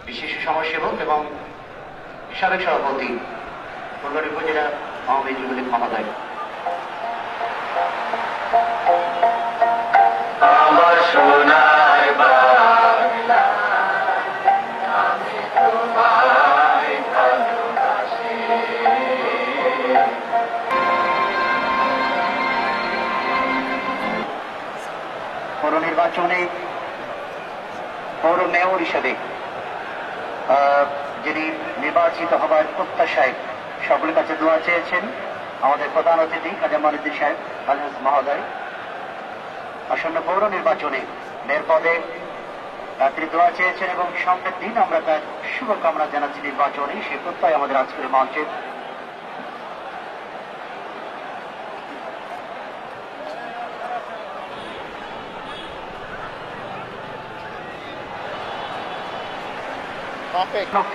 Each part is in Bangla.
বিশিষ্ট সমাজসেবক এবং সাবেক সভাপতি ফুলবাড়ী উপজেলা আওয়ামী যুবলীগ মহোদয়। আমার সোনার বাংলা পৌর নির্বাচনে পৌর মেয়র হিসেবে যিনি নির্বাচিত হবার প্রত্যাশায় সকলের কাছে দোয়া চেয়েছেন আমাদের প্রধান অতিথি খাজা মালিদ্দিন সাহেব আলহাজ মহোদয়, আসন্ন পৌর নির্বাচনে মেয়র পদে তিনি দোয়া চেয়েছেন এবং সামনের দিন আমরা তার শুভকামনা জানাচ্ছি নির্বাচনে, সে প্রত্যয় আমাদের আজকের মঞ্চে।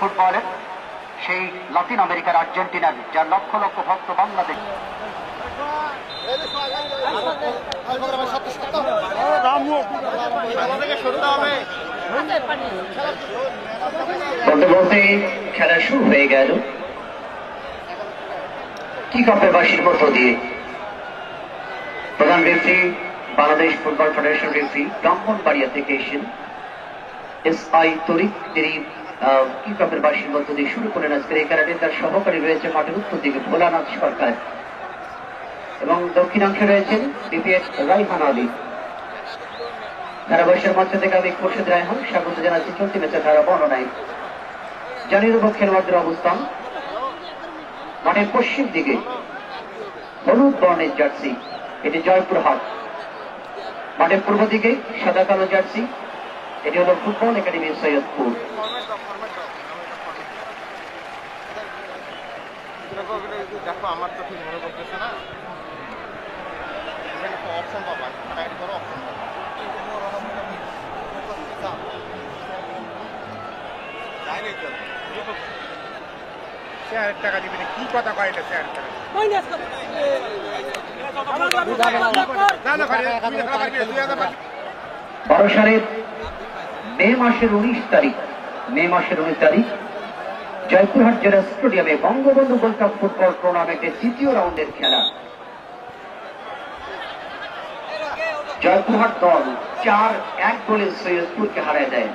ফুটবলের সেই লাতিন আমেরিকার আর্জেন্টিনার যার লক্ষ লক্ষ ভক্ত বাংলাদেশ বলতে বলতে খেলা শুরু হয়ে গেল কিক অফের বাসীর মধ্য দিয়ে। প্রধান referee Bangladesh football federation referee Brahmanbaria থেকে এসেছেন SI তরিক, তিনি কিক অফের বাসীর মধ্য দিয়ে শুরু করেন আজকের এই খেলাটি। তার সহকারী রয়েছে মাঠের উত্তর দিকে ভোলানাথ সরকার এবং দক্ষিণাংশে রয়েছেন DPS রাইহান আলী। ধারাভাষ্যের মঞ্চ থেকে আমি খোরশেদ রায়হান স্বাগত জানাচ্ছি চলতি ম্যাচের ধারা বর্ণনায়। জানিয়ে দেব খেলোয়াড়দের অবস্থান। মাঠের পশ্চিম দিকে হলুদ বর্ণের জার্সি, এটি জয়পুরহাট। মাঠের পূর্ব দিকে সাদা কালো জার্সি, এটি হল ফুটবল একাডেমি সৈয়দপুর। দেখো আমার তো ঠিক মনে করতেছে না, অপশন পাবা টাইট করো, অপশন পাবা শেয়ারের টাকা দিবি না, কি কথা কয় এটা শেয়ারের টাকা সালের মে মাসের 19 তারিখ জয়পুরহাট জেলা স্টেডিয়ামে বঙ্গবন্ধু গোল্ড কাপ ফুটবল টুর্নামেন্টের তৃতীয় রাউন্ডের খেলা। জয়পুরহাট দল 4-1 গোলে সৈয়দপুরকে হারায় দেয়।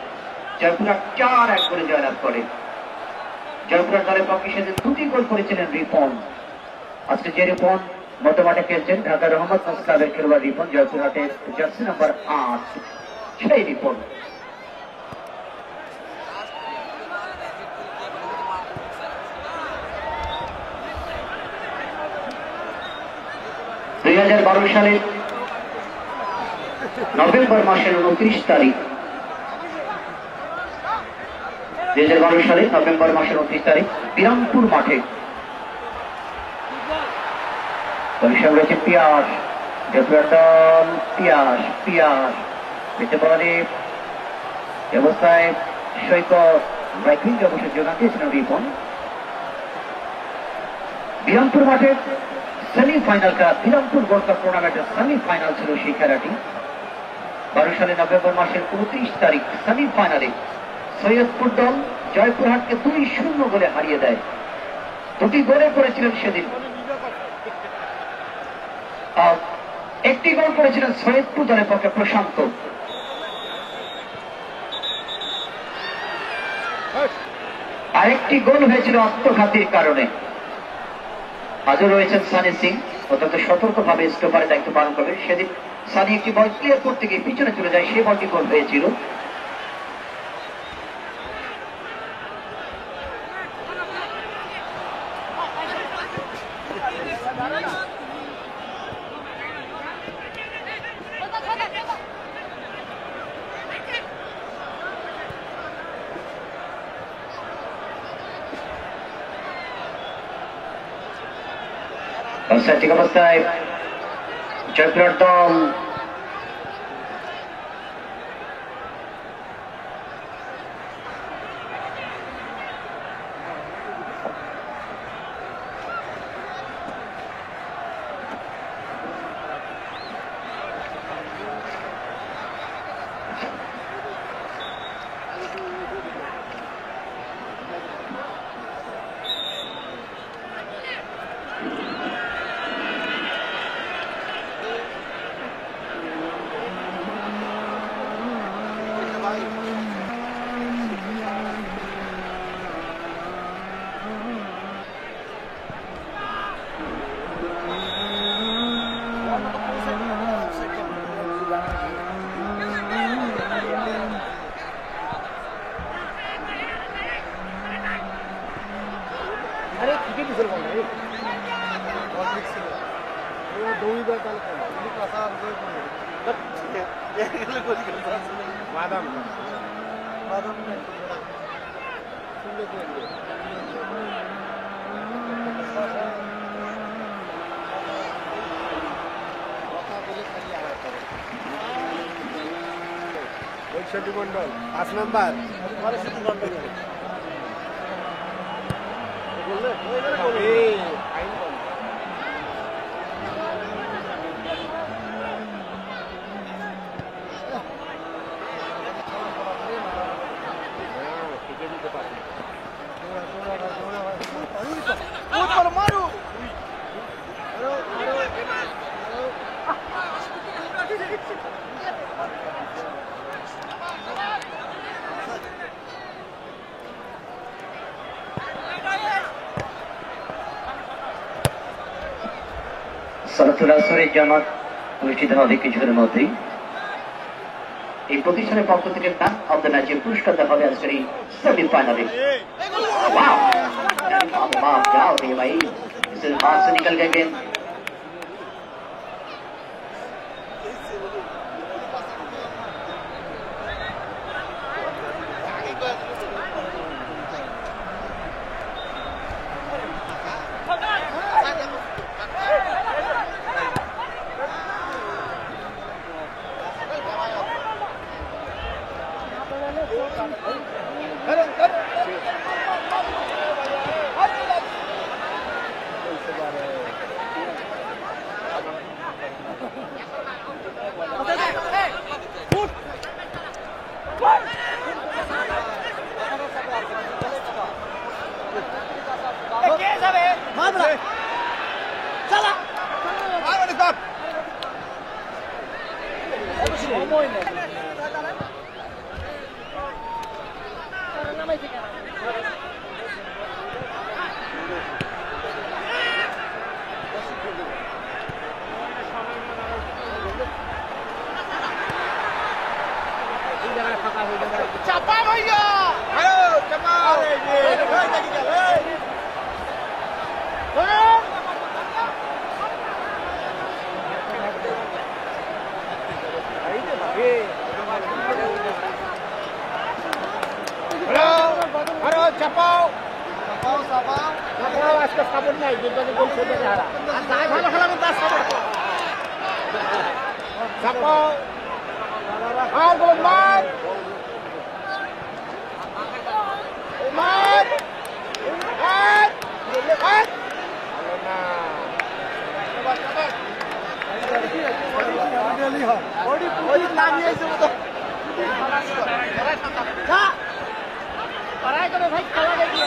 জয়পুরহাট 4-1 গোলে জয়লাভ করে। জয়পুরহাট দলের পক্ষে সেদিন 2টি গোল করেছিলেন রিপন। আজকে যে রিপন মধ্য মাঠে খেলছেন ঢাকা রহমত ক্লাবের খেলোয়াড় রিপন, জয়পুরহাটের জার্সি নাম্বার 8 সেই রিপন। সালের নভেম্বর মাসের 29 তারিখ 2012 সালে নভেম্বর মাসের 29 তারিখ বিরামপুর মাঠে রয়েছে পিয়াস, পিয়াস পেতে পারে অবস্থায় সৈকত রাইফিং অবশ্যই জোনা দিয়েছিলেন রিপন। বিরামপুর মাঠে সেমিফাইনালটা বিরামপুর গোল্ড কাপ টুর্নামেন্টের সেমিফাইনাল ছিল সেই খেলাটি। 12 সালে নভেম্বর মাসের 29 তারিখ সেমিফাইনালে সৈয়দপুর দল জয়পুরহাটকে 2-0 গোলে হারিয়ে দেয়। 2টি গোলে করেছিলেন সেদিন, একটি গোল করেছিলেন সৈয়দপুর দলের পক্ষে প্রশান্ত। আরেকটি গোল হয়েছিল আত্মঘাতীর কারণে। আজও রয়েছেন সানি সিং, অত্যন্ত সতর্কভাবে স্টোপারের দায়িত্ব পালন করবে। সেদিন সানি একটি বল ক্লিয়ার করতে গিয়ে পিছনে চলে যায়, সেই বলটি গোল হয়েছিল। ঠিক অবস্থায় জয়পুরহাট দল ষষ্ঠী মন্ডল 5 নাম্বার সালাতুল আসরের জামাত অনুষ্ঠিত হবে কিছুদিনের মধ্যেই। এই প্রতিষ্ঠানের পক্ষ থেকে ম্যান অব দ্য ম্যাচের পুরস্কার দেওয়া হবে আজকের এই সেমিফাইনালে। जाओ भाई इस हाथ से निकल गए गेंद। চাপা ভাইয়া চাপা চাপাও আজকে সাপোর্ট নাই দুর্গাকে গোল খেতে হারা আর তাই ভালো খেলাবে তার সাপোর্ট চাপাও আর গোল মার মার আর আর না ওই লাগিয়েছে মতো যা পড়াই করে ভাই খেলা দেখি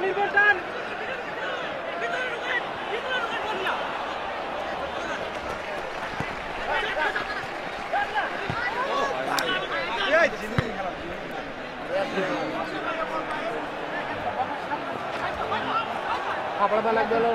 নির্বাচন আপনাদের লাগবে হলো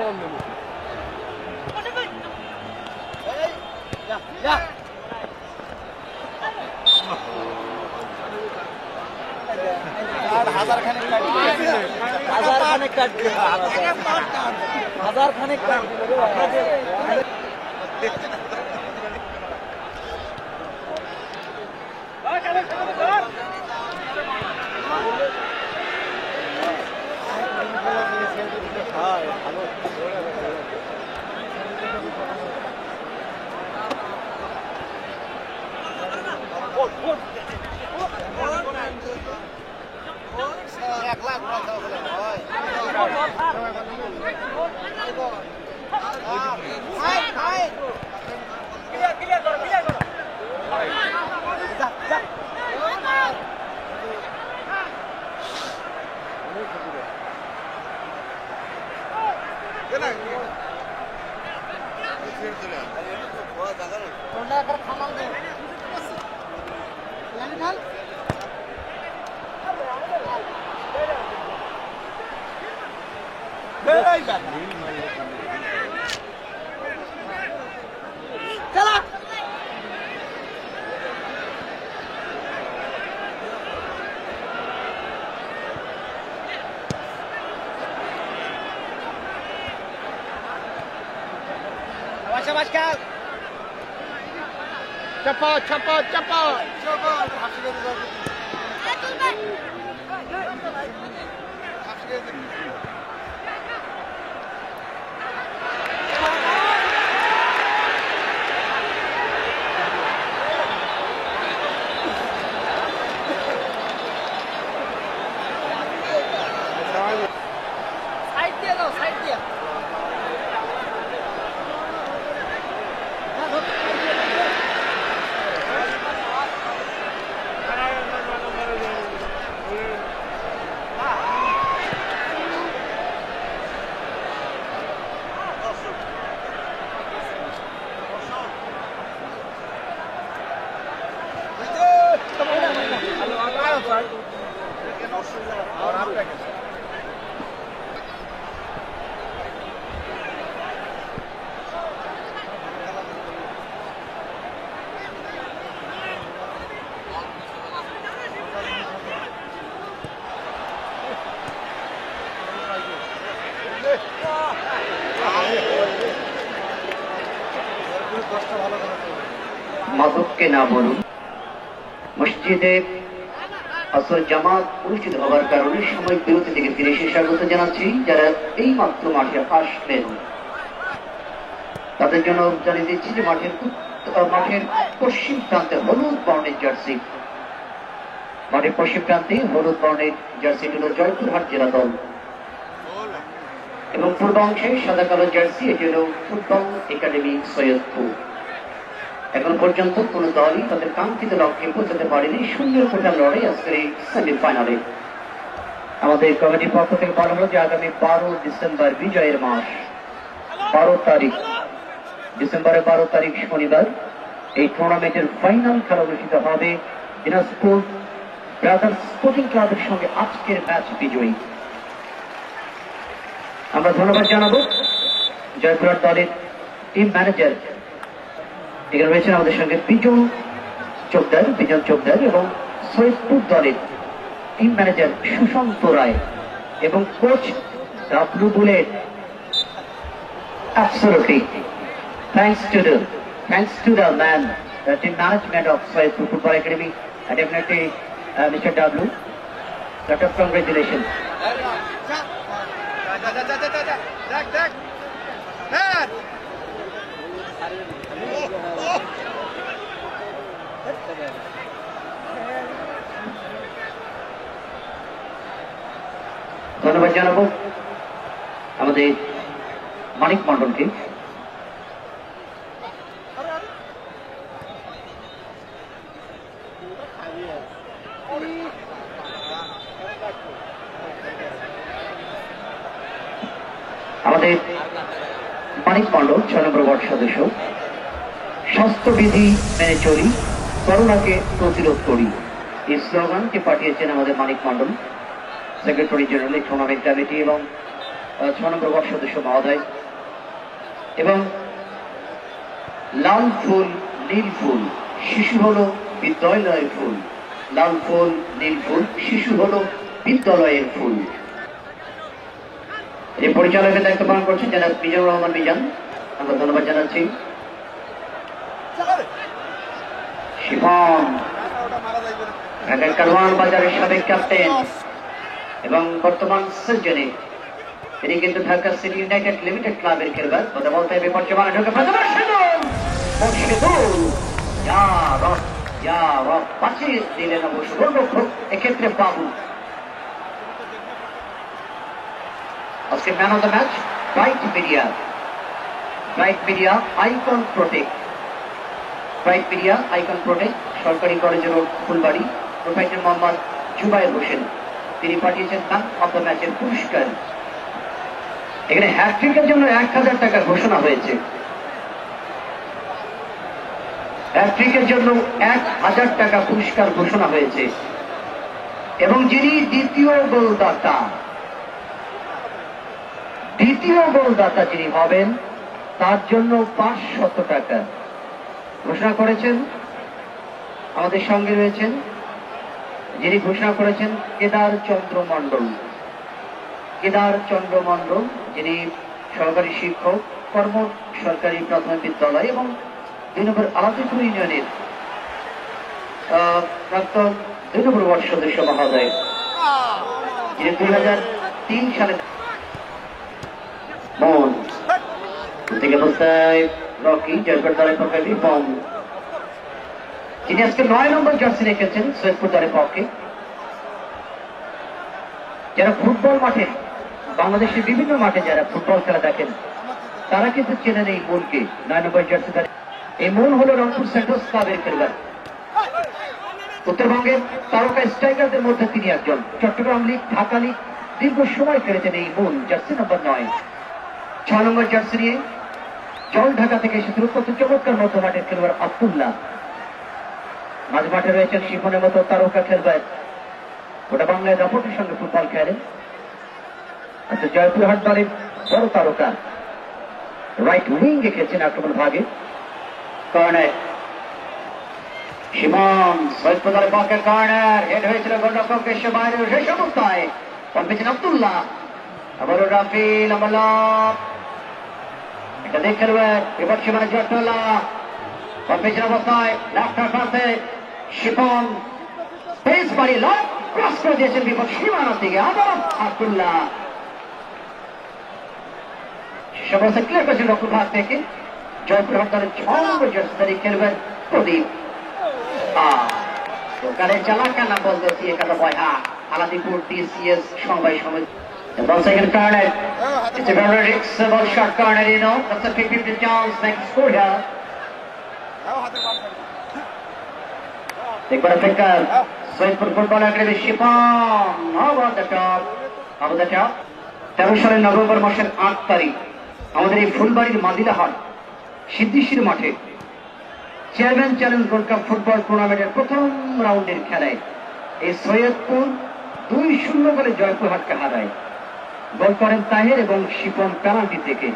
হাজার খানেক Cepat, cepat, cepat. মাদককে না বলুন। মসজিদে আসর জামাত অনুষ্ঠিত হওয়ার কারণে সময় বিরতি থেকে ফিরে এসে স্বাগত জানাচ্ছি যারা এই মাত্র মাঠে আসলেন তাদের জন্য জানিয়ে দিচ্ছি যে মাঠের পশ্চিম প্রান্তে হলুদ বর্ণের জার্সি, মাঠের পশ্চিম প্রান্তে হলুদ বর্ণের জার্সি হল জয়পুরহাট জেলা দল এবং পূর্বাংশে সাদা কালো জার্সি এটি হল ফুটবল একাডেমি সৈয়দপুর। এখন পর্যন্ত কোন দলই তাদের কাঙ্ক্ষিত লক্ষ্যে পৌঁছাতে পারেনি। সুন্দর কোটা লড়াই আজকের এই সেমিফাইনালে। আমাদের কমিটির পক্ষ থেকে বলা হলো যে আগামী 12 ডিসেম্বর বিজয়ের মাস, 12 তারিখ ডিসেম্বরের 12 তারিখ শনিবার এই টুর্নামেন্টের ফাইনাল খেলা অনুষ্ঠিত হবে দিনাজপুর ব্রাদার্স স্পোর্টিং ক্লাবের সঙ্গে। আজকের ম্যাচ বিজয়ী আমরা ধন্যবাদ জানাবো জয়পুরহাট দলের টিম ম্যানেজার, এখানে রয়েছেন আমাদের সঙ্গে বিজন চোকদার এবং সৈয়দপুর দলের টিম ম্যানেজার সুশান্ত রায় এবং coach W bullet. Absolutely. Thanks to the man, the team management of Soyedpur Football Academy, and definitely Mr. W. Lot of congratulations. ধন্যবাদ জানাবো আমাদের মানিক মন্ডলকে। আমাদের মানিক মন্ডল 6 নম্বর ওয়ার্ড সদস্য। স্বাস্থ্যবিধি মেনে চলি, করোনাকে প্রতিরোধ করি, এই স্লোগানটি পাঠিয়েছেন আমাদের Manik Mondal, secretary general tournament committee এবং 6 নম্বর ওয়ার্ড সদস্য মহোদয়। এবং লাল ফুল নীল ফুল, শিশু হলো বিদ্যালয়ের ফুল। লাল ফুল নীল ফুল, শিশু হলো বিদ্যালয়ের ফুল। এই পরিচালকের দায়িত্ব পালন করছেন জনাব মিজানুর রহমান মিজান, আমরা ধন্যবাদ জানাচ্ছি। শিবন ঢাকার কারওয়ান বাজারের সাবেক ক্যাপ্টেন এবং বর্তমান সিজনে তিনি কিন্তু ঢাকা সিটি ইউনাইটেড লিমিটেড ক্লাবের খেলবেন। কথা বলতে হবে বিপর্যমান ঢাকা পাঠিয়ে দিলেন অবশ্য গোলরক্ষক, এক্ষেত্রে বাবু। আজকে man of the match bright media bright media icon protect, bright media icon protect সরকারি কলেজের রোড ফুলবাড়ি, প্রোপাইটার মোহাম্মদ জুবায়ের হোসেন, তিনি পাঠিয়েছেন ম্যান অব দ্য ম্যাচের পুরস্কার। এখানে হ্যাটট্রিকের জন্য 1000 টাকার ঘোষণা হয়েছে, হ্যাটট্রিকের জন্য 1000 টাকা পুরস্কার ঘোষণা হয়েছে। এবং যিনি দ্বিতীয় গোলদাতা যিনি হবেন তার জন্য 500 টাকা ঘোষণা করেছেন। আমাদের সঙ্গে রয়েছেন যিনি ঘোষণা করেছেন কেদার চন্দ্র মণ্ডল, যিনি সরকারি শিক্ষক, কর্ম সরকারি প্রাথমিক বিদ্যালয় এবং 2 নম্বর আলাদিপুর ইউনিয়নের প্রাক্তন 2 নম্বর ওয়ার্ড সদস্য মহোদয়, যিনি 2003 সালে মন থেকে অবস্থায় রকি জয়পুর দলের পক্ষে রিপন, যিনি আজকে 9 নম্বর জার্সি রেখেছেন সৈয়দপুর দলের পক্ষে। যারা ফুটবল মাঠে, বাংলাদেশের বিভিন্ন মাঠে যারা ফুটবল খেলা দেখেন তারা কিন্তু চেনেন এই মনকে। 9 নম্বর জার্সি দলে এই মন হল রংপুর সেন্ট্রাল ক্লাবের খেলোয়াড়। উত্তরবঙ্গের তারকা স্ট্রাইকারদের মধ্যে তিনি একজন। চট্টগ্রাম লীগ, ঢাকা লীগ দীর্ঘ সময় খেলেছেন এই মন। জার্সি নম্বর 9, 6 নম্বর জার্সি নিয়ে জল ঢাকা থেকে এসেছিল অত্যন্ত চমৎকার মধ্য মাঠের খেলোয়াড় আব্দুল্লাহ। মাঝ মাঠে রয়েছেন শিপনের মতো তারকা খেলোয়াড়, গোটা বাংলায় দাপটের সঙ্গে ফুটবল খেলেন। আচ্ছা, জয়পুরহাট দলের বড় তারকা রাইট উইং এ খেলছেন আক্রমণ ভাগে। কর্নার শিমন, সৈয়দপুর দলের পক্ষে কর্নার হেড হয়েছিল গোলরক্ষকের বাইরে, শেষ অবস্থায় পেছনে আব্দুল্লাহ, আবারও রাফিল আমলাপ, এটা দেখে খেলবেন এবার সীমানা জটলা, পেছনে অবস্থায় লেফটার পাশে শিপন, স্পেস বাড়িয়ে লং ক্রস করে দিয়েছেন বিপদ সীমানার দিকে, আবার আব্দুল্লাহ সমস্ত ক্লিয়ার করেছেন রক্ষক ভাগ থেকে। জয়পুরহাট দলের 6 নম্বর জার্সি খেলবেন প্রদীপ। দোকানের চালাকানা বলতেছি এখানে বয়হা আলাদিপুর টিসিএস সমবায় সমিতি। One second corner. It's a very risky shot corner, you know. That's a 50-50 chance. Next score here. একবার finger Saidpur football academy Shipon over the top. 13 সালের নভেম্বর মাসের 8 তারিখ আমাদের এই ফুলবাড়ির মাদিলাহাট সিদ্দিশির মাঠে chairman challenge gold cup football টুর্নামেন্টের প্রথম রাউন্ডের খেলায় এই সৈয়দপুর 2-0 গোলে জয়পুরহাটকে হারায়। গোল করেন তাহের এবং শিপন পেনাল্টি থেকে।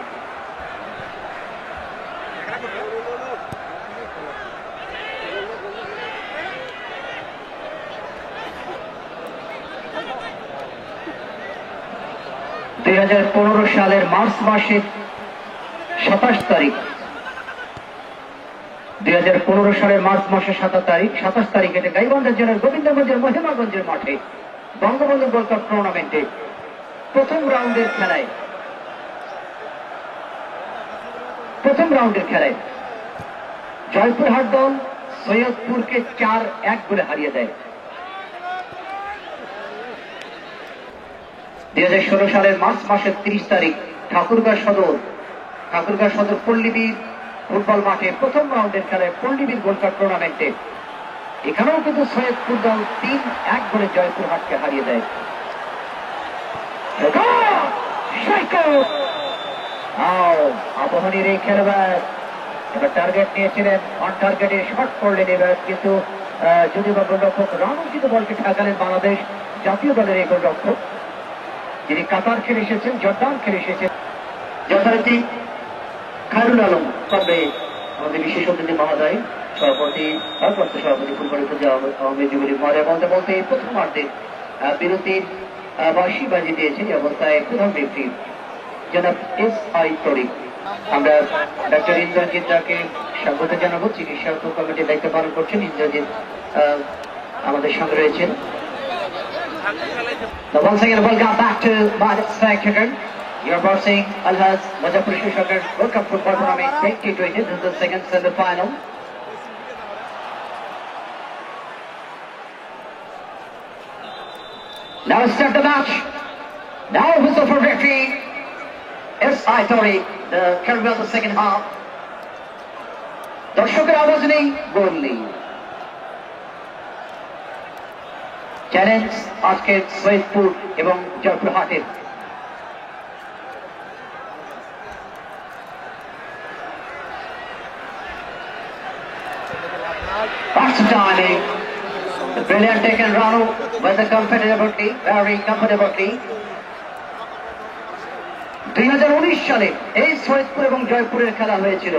সালের মার্চ মাসের 27 তারিখ 2015 সালের মার্চ মাসের 27 তারিখ এটা গাইবান্ধা জেলার গোবিন্দগঞ্জের মহিমাগঞ্জের মাঠে বঙ্গবন্ধু গোল্ড কাপ টুর্নামেন্টে প্রথম রাউন্ডের খেলায় জয়পুরহাট দল সৈয়দপুরকে 4-1 গোলে হারিয়ে দেয়। 2016 সালের মার্চ মাসের 30 তারিখ ঠাকুরগাঁ সদর পল্লীবীর ফুটবল মাঠে প্রথম রাউন্ডের খেলায় পল্লীবীর গোল্ড কাপ টুর্নামেন্টে এখানেও কিন্তু সৈয়দপুর দল 3-1 গোলে জয়পুরহাটকে হারিয়ে দেয়। আবহানীর এই খেলোয়াড় এবার টার্গেট নিয়েছিলেন, অন টার্গেটে শট করলেন এবার, কিন্তু যদি বা গোলরক্ষক রানুজিত বলকে ঠেকালেন বাংলাদেশ জাতীয় দলের এই গোলরক্ষক, যিনি কাতার খেলে এসেছেন, জর্দান খেলে এসেছেন, যথারীতি খায়রুল আলম। তবে আমাদের বিশেষ অতিথি মহোদয় সভাপতি ভারপ্রাপ্ত সভাপতি ফুটবল আহমেদ জুবেলি মহোদয় বলতে প্রথমার্ধে বিরতির বাঁশি বাজিয়ে দিয়েছেন। এই অবস্থায় প্রধান ব্যক্তি জনাব SI তরিক। আমরা ডাক্তার ইন্দ্রজিৎ দাকে স্বাগত জানাবো, চিকিৎসা কমিটির দায়িত্ব পালন করছেন। ইন্দ্রজিৎ আমাদের সঙ্গে রয়েছেন। Once again, welcome back to Bharat Spectacle. You're watching Alhaz Muzaffarpur Soccer World Cup Football Tournament 2020. This is the second semi-final. Now start the match. Now whistle for victory. SI Tariq. the curve of the second half. দর্শকের আওয়াজ নেই, গোল নেই। চ্যালেঞ্জ আজকে সৈয়দপুর এবং জয়পুরহাটের। Timing, the brilliant taken Ranu with the comfortably, very comfortably. 2019 সালে এই সৈয়দপুর এবং জয়পুরের খেলা হয়েছিল।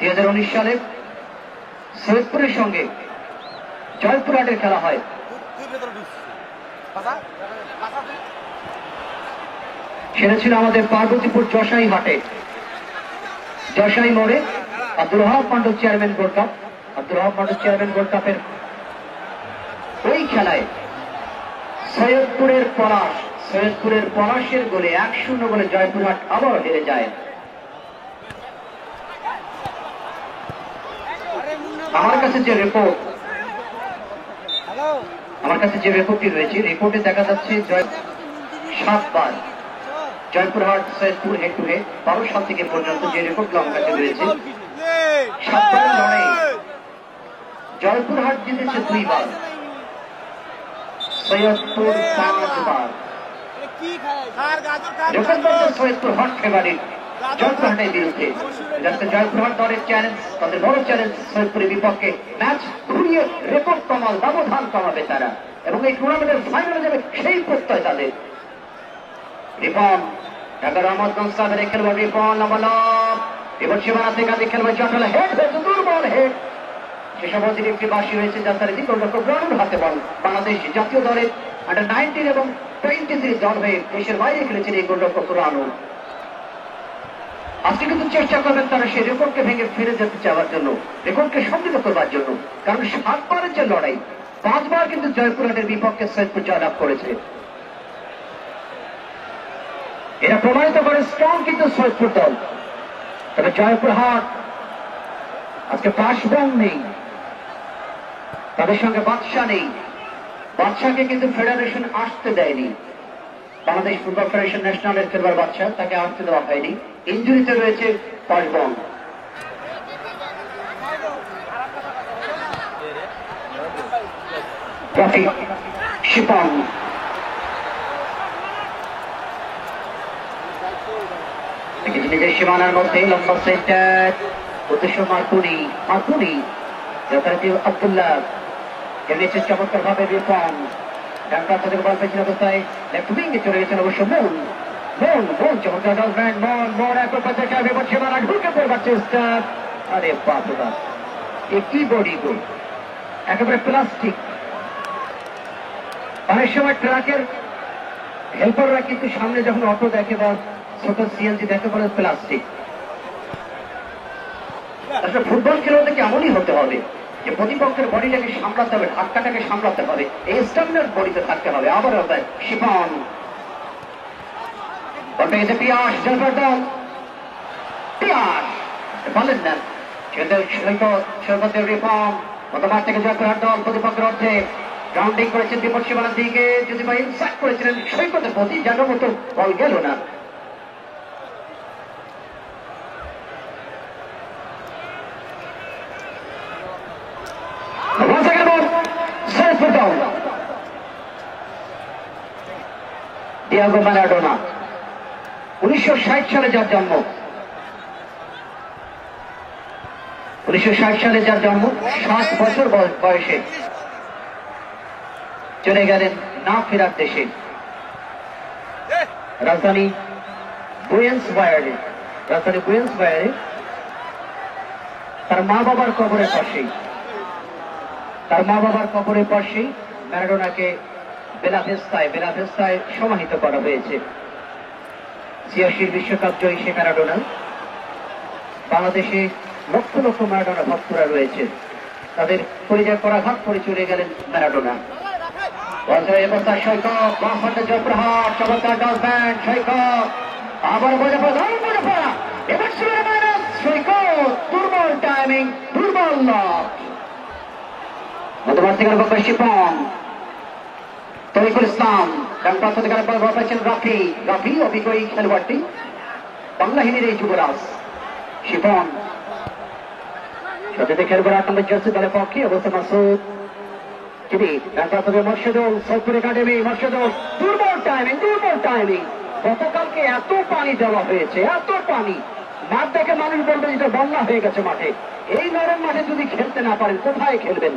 2019 সালে সৈয়দপুরের সঙ্গে জয়পুরহাটের খেলা হয়। সেটা ছিল আমাদের পার্বতীপুর যশাই হাটে, যশাই মোড়ে। Abdul Wahab Pandu chairman gold cup, Abdul Wahab Pandu chairman gold কাপের ওই খেলায় সৈয়দপুরের পলাশের গোলে 1-0 গোলে জয়পুরহাট আবার হেরে যায়। আমার কাছে যে রিপোর্টটি রয়েছে, রিপোর্টে দেখা যাচ্ছে 7 বার Joypurhat Saidpur head to head 12 সাল থেকে পর্যন্ত যে রিপোর্ট আমার কাছে রয়েছে, 7 বারের লড়াই জয়পুরহাট জিতেছে 2 বার, সৈয়দপুর 5 বার। সৈয়দপুর হট ফেভারিট জয়পুরহাটের বিরুদ্ধে। জয়পুরহাট দলের চ্যালেঞ্জ, তাদের বড় চ্যালেঞ্জ সৈয়দপুরের বিপক্ষে ম্যাচ ঘুরিয়ে রেকর্ড কমাল, ব্যবধান কমাবে তারা এবং এই টুর্নামেন্টের ফাইনালে যাবে সেই প্রত্যয় তাদের। রিপন ঢাকা রহমতগঞ্জ ক্লাবের খেলবে, রিপন লম্বা এবার সীমানা থেকে আদি খেলবে, চটলা হেড হয়েছে, দুর্বল হেড। সেসব অতিরিক্ত বাসী হয়েছে যাত্রা গোলরক্ষক রানুর হাতে বল। বাংলাদেশ জাতীয় দলের আন্ডার-19 এবং 23 দল হয়ে দেশের বাইরে খেলেছেন এই গোলরক্ষক রানু। আজকে কিন্তু চেষ্টা করবেন তারা সেই রেকর্ডকে ভেঙে ফিরে যেতে চাওয়ার জন্য, রেকর্ডকে সমৃদ্ধ করবার জন্য। কারণ 7 বারের যে লড়াই, 5 বার কিন্তু জয়পুরহাটের বিপক্ষে সৈয়দপুর জয়লাভ করেছে। এরা প্রমাণিত করে স্ট্রং কিন্তু সৈয়দপুর দল। তবে জয়পুরহাট আজকে পাশবন নেই, তাদের সঙ্গে বাদশা নেই। বাদশাকে কিন্তু ফেডারেশন আসতে দেয়নি, বাংলাদেশ ফুটবল ফেডারেশন ন্যাশনালের খেলবার বাদশা, তাকে আসতে দেওয়া হয়নি। ইঞ্জুরিতে রয়েছে পাশবন। ট্রফি শিপন নিজের সীমানার মধ্যে লম্বা সেন্টার, উদ্দেশ্য মার্কুনি যথারীতি আব্দুল্লাহ খেলেছে চমৎকার ভাবে। রিপন ডান প্রান্ত থেকে বল পেছনে অবস্থায় লেফট উইঙ্গে চলে গেছেন অবশ্য মন চমৎকার ডলম্যান মন একবার পাশে এবার সীমানা ঢুকে পড়বার চেষ্টা। আরে বাপ রে বাপ, কি বডি গোল, একেবারে প্লাস্টিক। অনেক সময় ট্রাকের হেল্পাররা কিন্তু সামনে যখন অটো দেখে বা ছোট সিএনজি দেখে বলে প্লাস্টিক। আসলে ফুটবল খেলোয়াড়দের এমনই হতে হবে যে প্রতিপক্ষের বডিটাকে সামলাতে হবে, ধাক্কাটাকে সামলাতে হবে, এই স্টামিনার বডিতে থাকতে হবে। আবার হবে শিপন বলতে গেছে পিয়াস, পিয়াস বলেন না সৈকতের রিপন গতবার থেকে জয়পুরহাট দল প্রতিপক্ষের অর্থে রাউন্ডিং করেছেন বিপদ সীমানার দিকে, যদি বা ইনসাইড করেছিলেন সৈকতের প্রতি, জানার মতো বল গেল না। ডিয়েগো ম্যারাডোনা 1960 সালে যার জন্ম, 1960 সালে যার জন্ম, 7 বছর বয়সে চলে গেলেন না ফেরার দেশে, রাজধানী বুয়েন্স আয়ারে। তার মা বাবার কবরের পাশেই ম্যারাডোনাকে বেলাভেস্তায় সমাহিত করা হয়েছে। 86 বিশ্বকাপ জয়ী সে ম্যারাডোনা। বাংলাদেশে লক্ষ লক্ষ ম্যারাডোনা ভক্তরা রয়েছে, তাদের পরিচয় করাঘাত করে চলে গেলেন ম্যারাডোনা। জয়পুরহাট চমৎকার ডলম্যান সৈকত, আবার বোঝাপড়া, এবার সৈকত দুর্বল টাইমিং, দুর্বল লক। মধ্যমার্থিকার বক্তা শিপন, তরিকুল ইসলাম ডান প্রান্ত থেকে বল পাচ্ছেন রাফি, অভিজ্ঞ এই খেলোয়াড়টি বাংলাহীনের এই যুবরাজ শিপন সত্যি খেলবার 8 নম্বর জার্সি দলের পক্ষে অবস্থা মাসুদ চিনি মর্শিদুল সৌপুর একাডেমি মর্শিদুল দুর্বল টাইমিং গতকালকে এত পানি দেওয়া হয়েছে এত পানি মাঠ দেখে মানুষ বলবে যেটা বন্যা হয়ে গেছে মাঠে এই নরম মাঠে যদি খেলতে না পারেন কোথায় খেলবেন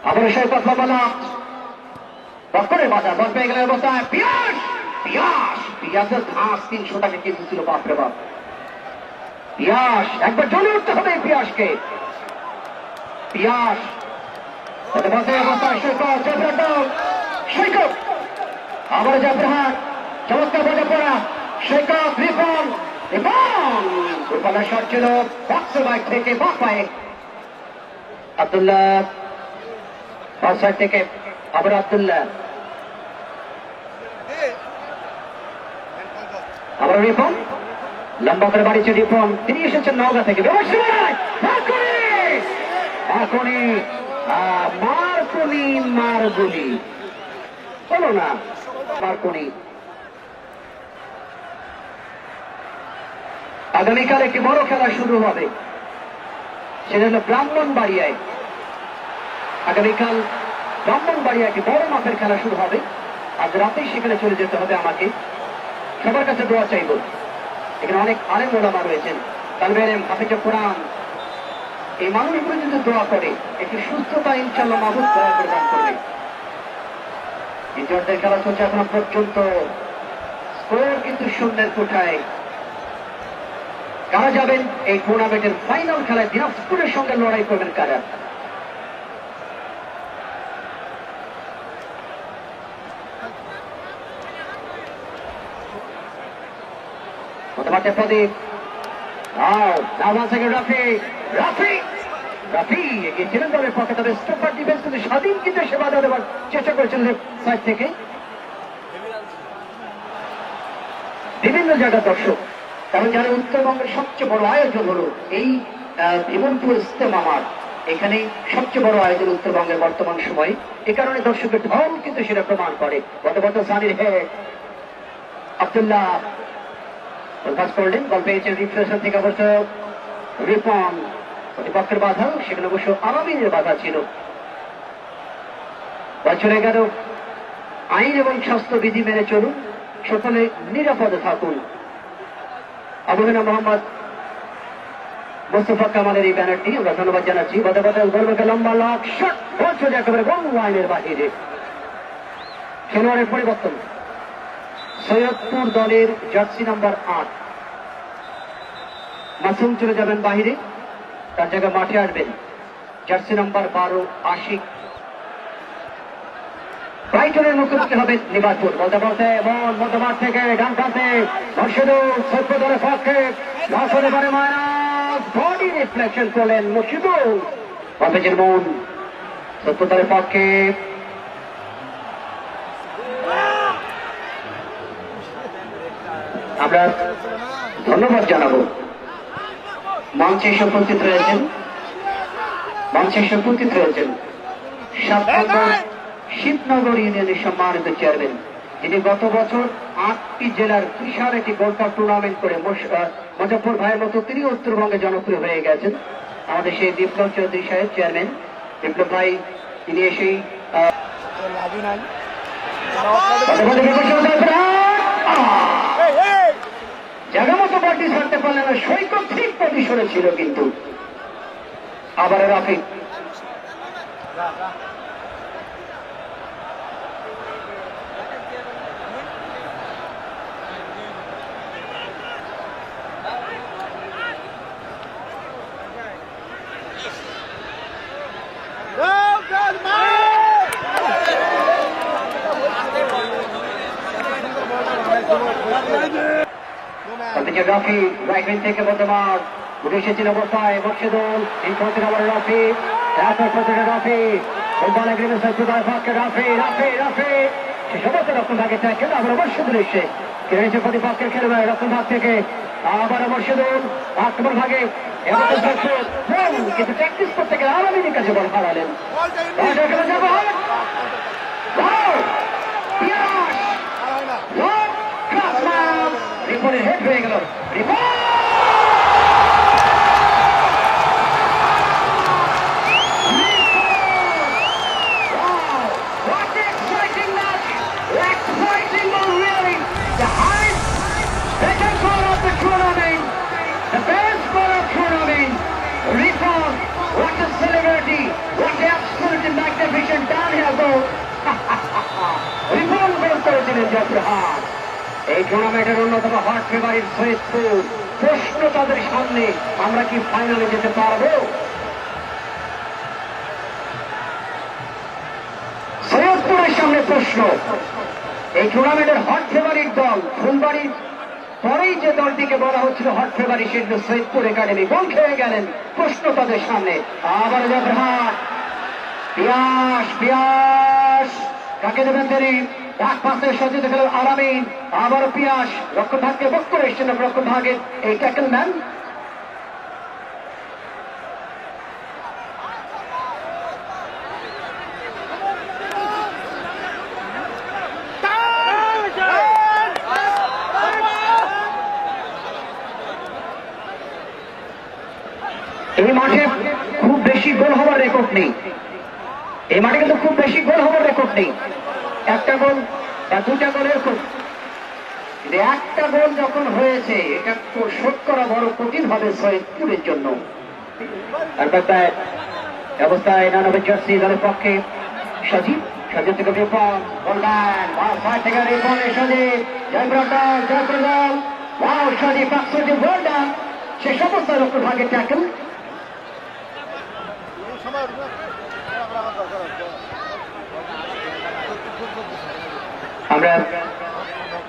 আবার সেই কথা বলা বক্করের বাজার বল পেয়ে গেলেন অবস্থায় পিয়াসের ঘাস 300 টাকা কেজি ছিল বাপরে বাপ পিয়াস একবার জ্বলে উঠতে হবে পিয়াসকে পিয়াস অবস্থায় সৈকত আবার জাফরহাট চমৎকার বলে পড়া সৈকত রিপন ফুটবলের শট ছিল বক্সের বাইক থেকে বাঁ পায়ে আব্দুল্লাহ বাঁ সাইড থেকে আবার আব্দুল্লাহ আবার রিপন লম্বা করে বাড়িছে রিপন তিনি এসেছেন নওগাঁ থেকে মারগুলি বলো না মারকুনি আগামীকাল একটি বড় খেলা শুরু হবে সেটা হল ব্রাহ্মণবাড়িয়ায় আগামীকাল ব্রাহ্মণবাড়িয়ায় একটি বড় মাপের খেলা শুরু হবে আজ রাতেই সেখানে চলে যেতে হবে আমাকে সবার কাছে দোয়া চাইব এখানে অনেক আলেম ওলামা রয়েছেন তালবে ইলম হাফিজে কোরআন এই মানুষগুলো যদি দোয়া করে একটি সুস্থতা ইনশাআল্লাহ মাবুদ দয়া প্রদান করবে ইন্টারদের খেলা চলছে এখনো পর্যন্ত স্কোর কিন্তু শূন্যের কোঠায় কারা যাবেন এই টুর্নামেন্টের ফাইনাল খেলায় দিনাজপুরের সঙ্গে লড়াই করবেন কারা মাঠে প্রদীপ রাফি এগিয়েছিলেন দলের পক্ষে তবে স্টপার ডিফেন্স কিন্তু স্বাধীন কিন্তু সে বাধা দেওয়ার চেষ্টা করেছেন লেফট সাইড থেকে বিভিন্ন জায়গার দর্শক কারণ যারা উত্তরবঙ্গের সবচেয়ে বড় আয়োজন হলো এই ভীমনপুর ইস্তেমা মাঠ এখানে সবচেয়ে বড় আয়োজন উত্তরবঙ্গের বর্তমান সময়ে এ কারণে দর্শকের ঢল কিন্তু সেটা প্রমাণ করে গত সানির হেড আব্দুল্লাহ কাজ করলেন বল পেয়েছেন রিফ্রেশন থেকে অবশ্য রিপন প্রতিপক্ষের বাধা সেখানে অবশ্য আরামিনের বাধা ছিল বছরে গেল আইন এবং স্বাস্থ্যবিধি মেনে চলুন সকলে নিরাপদে থাকুন আবুহানা মোহাম্মদ মোস্তফা কামালের এই ব্যানারটি আমরা ধন্যবাদ জানাচ্ছি গর্বকে লম্বা লাভ শট বছর একেবারে গোল লাইনের বাহিরে খেলোয়াড়ের পরিবর্তন সৈয়দপুর দলের জার্সি নাম্বার 8 মাসুম চলে যাবেন বাহিরে তার জায়গায় মাঠে আসবেন জার্সি নাম্বার 12 আশিক ব্রাইটনের মুখোমুখি হবেন নিবাসপুর বলতে মধ্যমাঠ থেকে ডান প্রান্তে মর্শিদুল সৈয়দপুর দলের পক্ষে লাফরে পারে মাইনাস বডি রিফ্লেকশন করলেন মর্শিদুল পারভেজের মন সৈয়দপুর দলের পক্ষে আমরা ধন্যবাদ জানাবো মঞ্চে এসে উপস্থিত রয়েছেন শিবনগর ইউনিয়নের সম্মানিত চেয়ারম্যান যিনি গত বছর 8টি জেলার বিশাল একটি গোল্ড কাপ টুর্নামেন্ট করে মুজফ্ফর ভাইয়ের মতো তিনি উত্তরবঙ্গে জনপ্রিয় হয়ে গেছেন আমাদের সেই বিপ্লব চৌধুরী সাহেব চেয়ারম্যান বিপ্লব ভাই তিনি এসেই জায়গা মতো বলটি ছাড়তে পারলেন না সৈকত ঠিক পজিশনে ছিল কিন্তু আবার রাফিক রাফি রাইট উইং থেকে বর্তমান উঠে এসেছিল অবস্থায় মর্শিদুল আবার রাফি রাফি ফুটবল এগ্রিমেন্ট রাফি সে সমস্ত রকম ভাগে ট্যাকেল আবার মর্শিদুল এসে কেড়েছে প্রতিপক্ষের খেলবে রকম ভাগ থেকে আবার মর্শিদুল আক্রমণ ভাগে কিন্তু প্র্যাকটিস করতে গেলে আলামিনের কাছে বল হারালেন হেড হয়ে গেল। এই টুর্নামেন্টের অন্যতম হট ফেভারিট সৈয়দপুর। প্রশ্ন তাদের সামনে, আমরা কি ফাইনালে যেতে পারবো? সৈয়দপুরের সামনে প্রশ্ন। এই টুর্নামেন্টের হট ফেভারিট দল ফুলবাড়ির পরেই যে দলটিকে বলা হচ্ছিল হট ফেভারিট, সেটা সৈয়দপুর একাডেমি। গোল খেয়ে গেলেন। প্রশ্ন তাদের সামনে। আবার জয়প্রহাট, পিয়াস পিয়াস কাকে দেবেন তিনি? এক পাশে সজ্জিত খেলেন আলামিন। আবারও পিয়াস রক্ষণভাগকে বক করে এসছেন রক্ষণভাগের এই ট্যাকল ম্যান। এই মাঠে খুব বেশি গোল হওয়ার রেকর্ড নেই। এই মাঠে কিন্তু খুব বেশি গোল হওয়ার রেকর্ড নেই। একটা গোল বা দুটা গোল এরকম। একটা গোল যখন হয়েছে, এটা শোধ করা বড় কঠিন হবে সৈয়দপুরের জন্য। অবস্থায় নানবের জার্সি দলের পক্ষে সজীব। সজীব থেকে রিপন, গোলম্যান থেকে রিপনে সজীব, জয়প্রদল জয়প্রদল সজীব সজীব গোলডান। সে সমস্ত লক্ষ্য ভাগে ট্যাকল। আমরা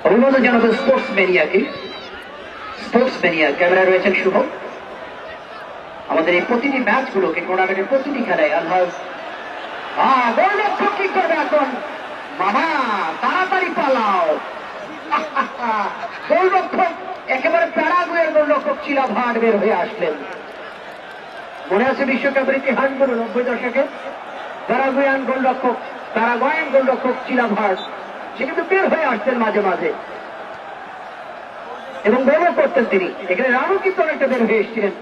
অভিবাদন জানাবো স্পোর্টস মেনিয়াকে। স্পোর্টস মেনিয়া ক্যামেরায় রয়েছেন শুভ। আমাদের এই প্রতিটি ম্যাচগুলোকে, টুর্নামেন্টের প্রতিটি খেলায় আলহাজ গোলরক্ষক কি করবে এখন? মামা তাড়াতাড়ি পালাও। গোলরক্ষক একেবারে প্যারাগুয়ের গোলরক্ষক চিলাভাট বের হয়ে আসলেন। মনে আছে বিশ্বকাপের ইতিহাসগুলো 90 দশকে? প্যারাগুয়ান গোলরক্ষক চিলাভাট, সে কিন্তু বের হয়ে আসতেন মাঝে মাঝে এবং গোলও করতেন তিনি। এখানে রানও কিন্তু অনেকটা বের হয়ে এসেছিলেন।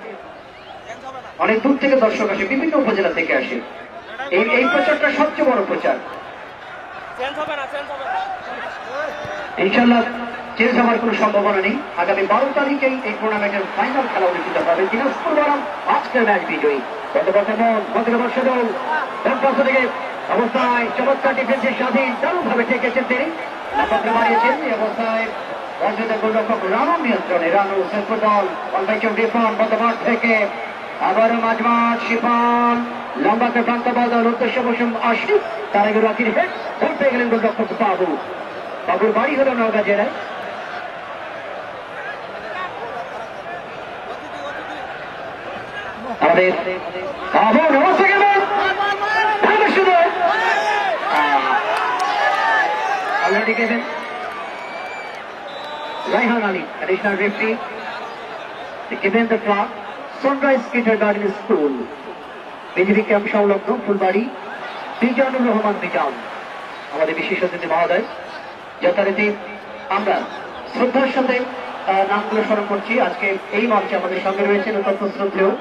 অনেক দূর থেকে দর্শক আসে, বিভিন্ন উপজেলা থেকে আসে। এই প্রচারটা সবচেয়ে বড় প্রচার। ইনশাল্লাহ চেঞ্জ হওয়ার কোন সম্ভাবনা নেই। আগামী 12 তারিখেই এই টুর্নামেন্টের ফাইনাল খেলা অনুষ্ঠিত হবে। দিনাজপুর বনাম আজকের ম্যাচ বিজয়ী থেকে অবস্থায় চমৎকার ডিফেন্সের স্বাধীন দারুণভাবে ঠেকেছেন তিনি। নাপাত্র মারিয়েছেন এই অবস্থায় অর্জিত গোলরক্ষক রানু নিয়ন্ত্রণে। রানু সেফুদল অল্পাইচক রিফন বর্তমান থেকে আবারও মাঝমাঠ শিফান লম্বাতে প্রান্ত বদল উদ্দেশ্য মৌসুম আসি। তার আগে রকির হেড গোল পেয়ে গেলেন গোলরক্ষক বাবু। বাবুর বাড়ি হল নওগাঁ জেলায়। আমাদের অলরেডি গেছেন Raihan Ali, additional referee, given the clock, Sunrise Kindergarten School, BGB camp সংলগ্ন ফুলবাড়ি, মিজানুর রহমান মিজান আমাদের বিশেষ অতিথি মহোদয়। যথারীতি আমরা শ্রদ্ধার সাথে নামগুলো স্মরণ করছি। আজকে এই মঞ্চে আমাদের সঙ্গে রয়েছেন অত্যন্ত শ্রদ্ধেয়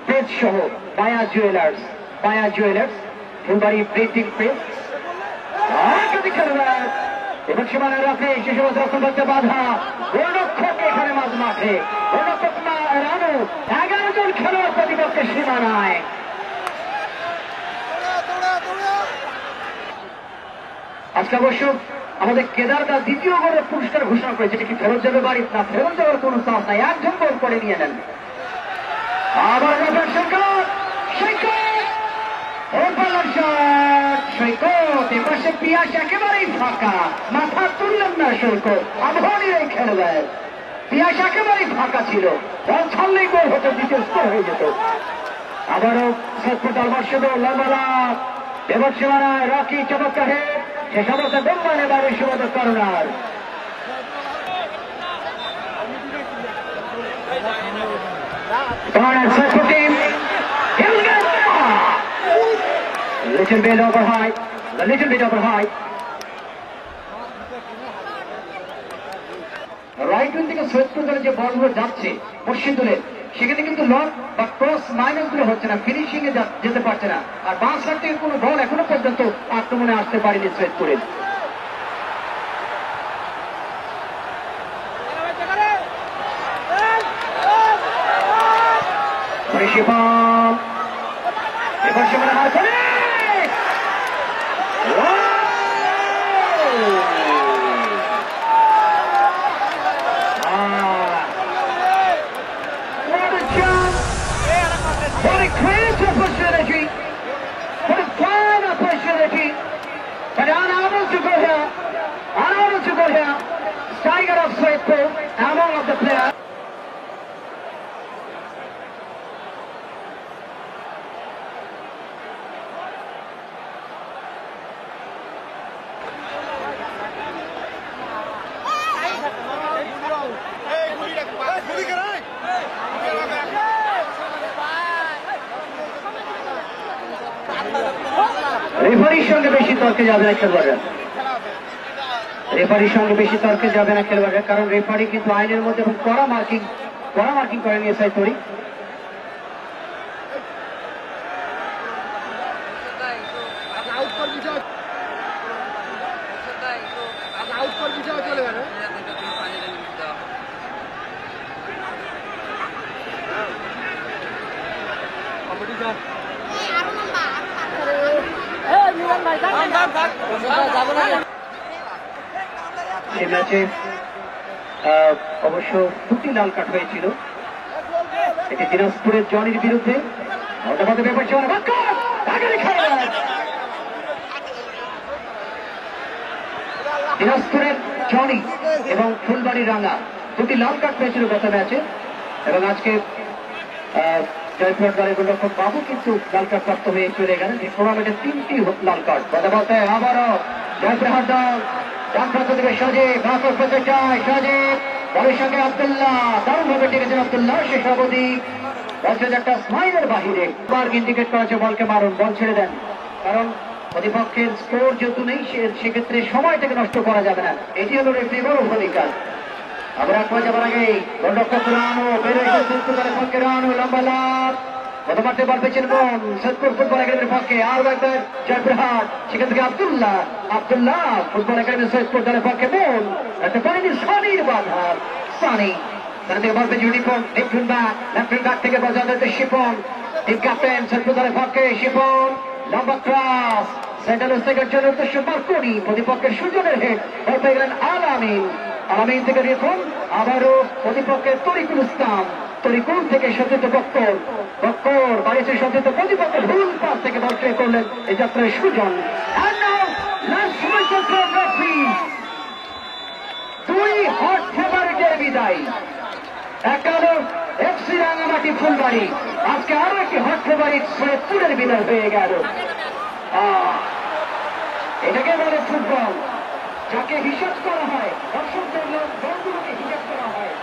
প্রেস সহ বায়া জুয়েলার্স ফুলবাড়ি প্রিন্টিং প্রেস। এবং সীমানা রাখে শিশু রক্ষণ করতে বাধা। গোলরক্ষক এখানে মাঝ মাঠে, গোলরক্ষক রানু 11 জন খেলোয়াড় প্রতিপক্ষের সীমানায়। আজকে অবশ্য আমাদের কেদারদা দ্বিতীয় গোলের পুরস্কার ঘোষণা করেছে। এটা কি ফেরত যাবে বাড়ি? না, ফেরত যাওয়ার কোন চান্স নাই। একজন গোল করে নিয়ে নেন। আবার সৈকত এপাশে পিয়াস একেবারেই ফাঁকা, মাথা তুললেন না সৈকত। আবহাওয়ার এই খেলোয়াড় পিয়াস একেবারেই ফাঁকা ছিল, বল ছাড়লেই গোল হতো, দ্বিতীয় স্কোর হয়ে যেত। আবারও সৈকতাল বর্ষদ লম্বালা এবার সীমানায় রকি চমৎকার হেড, সে সমস্ত বোম্বানে বাড়ির সুমত করুণার। Little bit over high, a little bit over high. Right wing থেকে সৈয়দপুর দলের যে বলগুলো যাচ্ছে পশ্চিমদলের, সেখানে কিন্তু লং বা ক্রস মাইনাস গুলো হচ্ছে না, ফিনিশিং এ যেতে পারছে না। আর বাঁ সাইড থেকে কোনো বল এখনো পর্যন্ত আক্রমণে আসতে পারেনি সৈয়দপুরের। এবার সেখানে হার করে what a great opportunity, what a fine opportunity, but unable to go here, Tiger of Sweatpur, among of the players. রেফারির সঙ্গে বেশি তর্কে যাবে না খেলোয়াড়রা, রেফারির সঙ্গে বেশি তর্কে যাবে না খেলোয়াড়রা, কারণ রেফারি কিন্তু আইনের মধ্যে এবং কড়া মার্কিং করে নিয়েছে তরি। এই ম্যাচে অবশ্য দুটি লাল কার্ড হয়েছিল, এটি দিনাজপুরের জনির বিরুদ্ধে। দিনাজপুরের জনি এবং ফুলবাড়ি রাঙা দুটি লাল কার্ড পেয়েছিল গত ম্যাচে, এবং আজকে জয়পুর দলের গোলরক্ষক বাবু কিন্তু লাল কার্ড প্রাপ্ত হয়ে চলে গেলেন। এই টুর্নামেন্টে 3টি লাল কার্ড। কথা বলতে আবারও জয়পুরহাট দল ডান প্রান্ত থেকে সজীব, সজীব বলের সঙ্গে আব্দুল্লাহ, দারুণ ভাবে টিকেছেন আব্দুল্লাহ, শেষ অবধি বলছে একটা স্মাইলের বাহিরে বার ইন্ডিকেট করা হচ্ছে বলকে মারুন, বল ছেড়ে দেন, কারণ প্রতিপক্ষের স্কোর যেহেতু নেই সেক্ষেত্রে সময়টাকে নষ্ট করা যাবে না। এটি হল রেফারির বড় অধিকার। আবার এক যাবার আগে গোলরক্ষক রানু বের হয়েছে পক্ষে, রানু লম্বা লাভ প্রথমার্থে বল পেয়েছেন মন, সৈয়দপুর ফুটবল একাডেমির পক্ষে। আর একবার জয়পুরহাট, সেখান থেকে আব্দুল্লাহ ফুটবল একাডেমি সৈয়দপুর দলের পক্ষে। মন একটা পারেনি সানির বাধা, সানি থেকে বল পেয়েছে ইউনিফর্ম লেফট ব্যাক থেকে বল যাতে শিপন, টিম ক্যাপ্টেন সৈয়দপুর দলের পক্ষে। শিপন লম্বা ক্রস সেন্টার থেকে জন্য উদ্দেশ্য মার্কনি, প্রতিপক্ষের সুজনের হেড, বল পেয়ে গেলেন আলামিন থেকে রিফন, আবারও প্রতিপক্ষের তরিকুল ইসলাম, তরিকুল থেকে সতীর্থ বক্কর বাড়িয়েছে সতীর্থ, প্রতিপক্ষের ভুল পাস থেকে বল ট্রে করলেন এই যাত্রায় সুজন। দুই হট ফেভারিটের বিদায়, একটা হল এফসি রাঙ্গামাটি ফুলবাড়ি, আজকে আরো একটি হট ফেভারিট সৈয়দপুরের বিদায় হয়ে গেল। এটাকে বলে ফুটবল, যাকে হিসাব করা হয়, দর্শকদের দলগুলোকে হিসাব করা হয়।